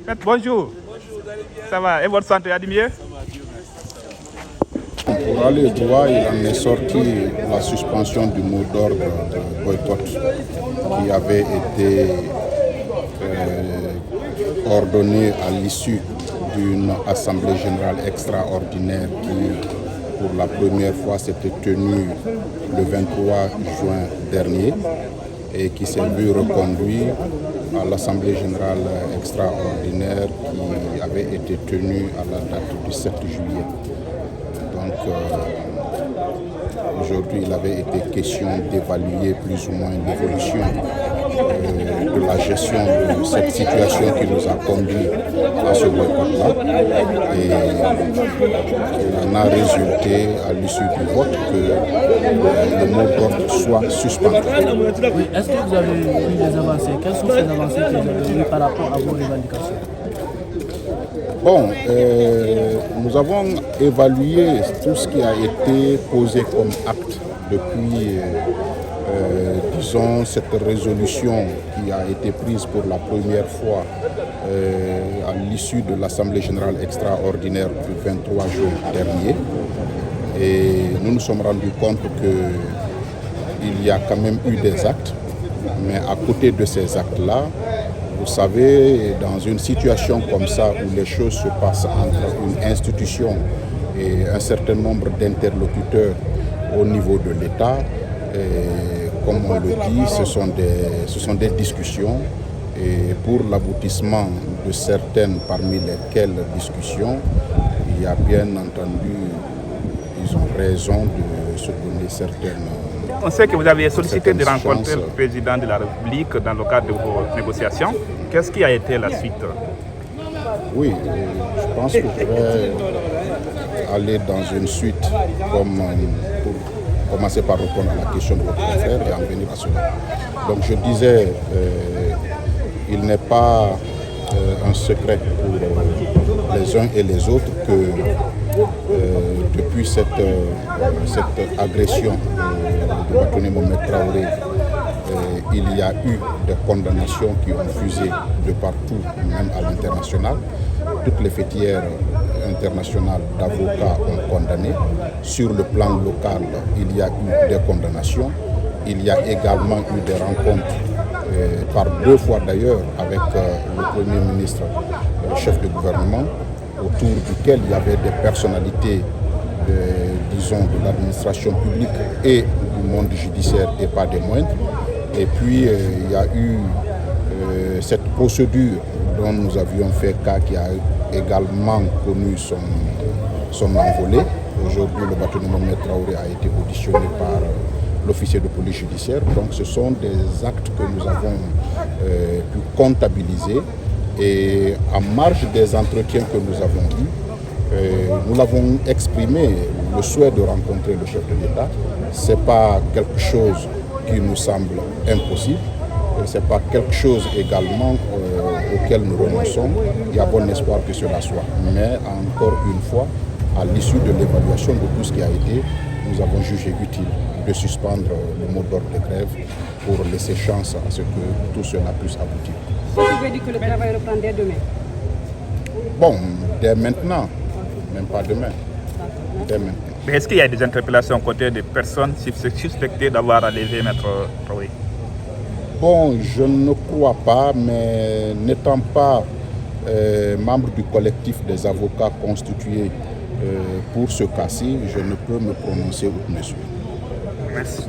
Maître, bonjour. Ça va? Et votre santé a du mieux? Pour aller droit, il en est sorti la suspension du mot d'ordre de boycott qui avait été ordonné à l'issue d'une assemblée générale extraordinaire qui, pour la première fois, s'était tenue le 23 juin dernier et qui s'est vu reconduit à l'assemblée générale extraordinaire qui avait été tenue à la date du 7 juillet. Donc aujourd'hui, il avait été question d'évaluer plus ou moins l'évolution de la gestion de cette situation qui nous a conduit à ce boycott-là. Et il en a résulté à l'issue du vote que le mot d'ordre soit suspendu. Oui, est-ce que vous avez eu des avancées? Quelles sont ces avancées que vous avez eues par rapport à vos revendications? Bon, nous avons évalué tout ce qui a été posé comme acte depuis, disons, cette résolution qui a été prise pour la première fois à l'issue de l'Assemblée générale extraordinaire du 23 juin dernier. Et nous nous sommes rendus compte qu'il y a quand même eu des actes, mais à côté de ces actes-là, vous savez, dans une situation comme ça où les choses se passent entre une institution et un certain nombre d'interlocuteurs au niveau de l'État, comme on le dit, ce sont des discussions et pour l'aboutissement de certaines parmi lesquelles discussions, il y a bien entendu, ils ont raison de se donner certaines. On sait que vous avez sollicité de rencontrer le président de la République dans le cadre de vos négociations. Qu'est-ce qui a été la suite? Oui, je pense que je vais aller dans une suite comme pour commencer par répondre à la question de votre confrère et en venir à cela. Donc je disais, il n'est pas un secret pour les uns et les autres que depuis cette agression de Batouni Mohamed Traoré, il y a eu des condamnations qui ont fusé de partout, même à l'international. Toutes les fêtières internationales d'avocats ont condamné. Sur le plan local, il y a eu des condamnations. Il y a également eu des rencontres, par deux fois d'ailleurs, avec le Premier ministre, le chef du gouvernement, autour duquel il y avait des personnalités, disons, de l'administration publique et du monde judiciaire et pas des moindres. Et puis il y a eu cette procédure dont nous avions fait cas qui a également connu son envolée. Aujourd'hui, le Batouni Mohamed Traoré a été auditionné par l'officier de police judiciaire. Donc ce sont des actes que nous avons pu comptabiliser. Et en marge des entretiens que nous avons eus, nous l'avons exprimé, le souhait de rencontrer le chef de l'État. Ce n'est pas quelque chose qui nous semble impossible. Ce n'est pas quelque chose également auquel nous renonçons. Il y a bon espoir que cela soit. Mais encore une fois, à l'issue de l'évaluation de tout ce qui a été, nous avons jugé utile de suspendre le mot d'ordre de grève pour laisser chance à ce que tout cela puisse aboutir. Vous avez dit que le travail reprend dès demain? Bon, dès maintenant, même pas demain. Dès maintenant. Mais est-ce qu'il y a des interpellations côté des personnes suspectées d'avoir enlevé Maître Traoré? Bon, je ne crois pas, mais n'étant pas membre du collectif des avocats constitués pour ce cas-ci, je ne peux me prononcer outre mesure. Merci.